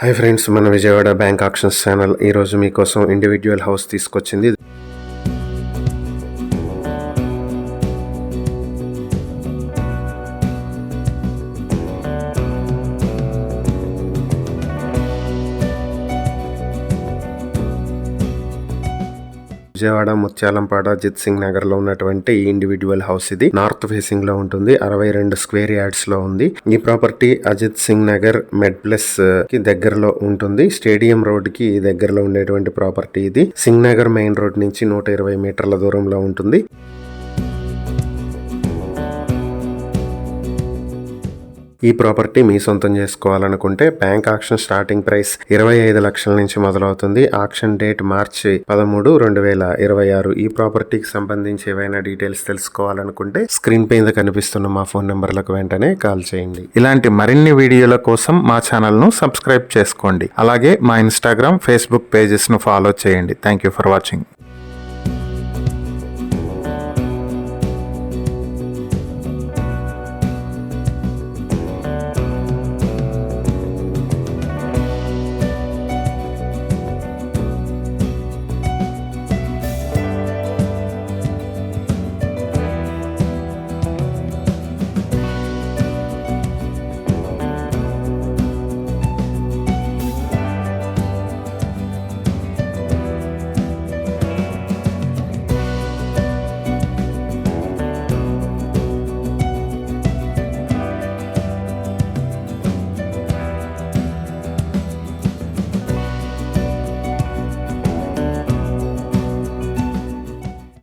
Hi friends, మన Vijayawada bank actions channel ఈరోజు మీకోసం ఇండివిడ్యువల్ హౌస్ తీసుకొచ్చింది. విజయవాడ ముత్యాలంపాడ జిత్ సింగ్ నగర్ లో ఉన్నటువంటి ఈ ఇండివిడ్యువల్ హౌస్ ఇది నార్త్ ఫేసింగ్ లో ఉంటుంది. 62 స్క్వేర్ యార్డ్స్ లో ఉంది. ఈ ప్రాపర్టీ అజిత్ సింగ్ నగర్ మెడ్ ప్లస్ కి దగ్గరలో ఉంటుంది. స్టేడియం రోడ్ కి దగ్గరలో ఉండేటువంటి ప్రాపర్టీ ఇది. సింగ్ నగర్ మెయిన్ రోడ్ నుంచి 120 మీటర్ల దూరంలో ఉంటుంది. ఈ ప్రాపర్టీ మీ సొంతం చేసుకోవాలనుకుంటే బ్యాంక్ ఆక్షన్ స్టార్టింగ్ ప్రైస్ 25 లక్షల నుంచి మొదలవుతుంది. ఆక్షన్ డేట్ మార్చి 13, 2026. ఈ ప్రాపర్టీకి సంబంధించి ఏవైనా డీటెయిల్స్ తెలుసుకోవాలనుకుంటే స్క్రీన్ పైన కనిపిస్తున్న మా ఫోన్ నెంబర్లకు వెంటనే కాల్ చేయండి. ఇలాంటి మరిన్ని వీడియోల కోసం మా ఛానల్ ను సబ్స్క్రైబ్ చేసుకోండి. అలాగే మా ఇన్స్టాగ్రామ్, ఫేస్బుక్ పేజెస్ ను ఫాలో చేయండి. Thank you for watching.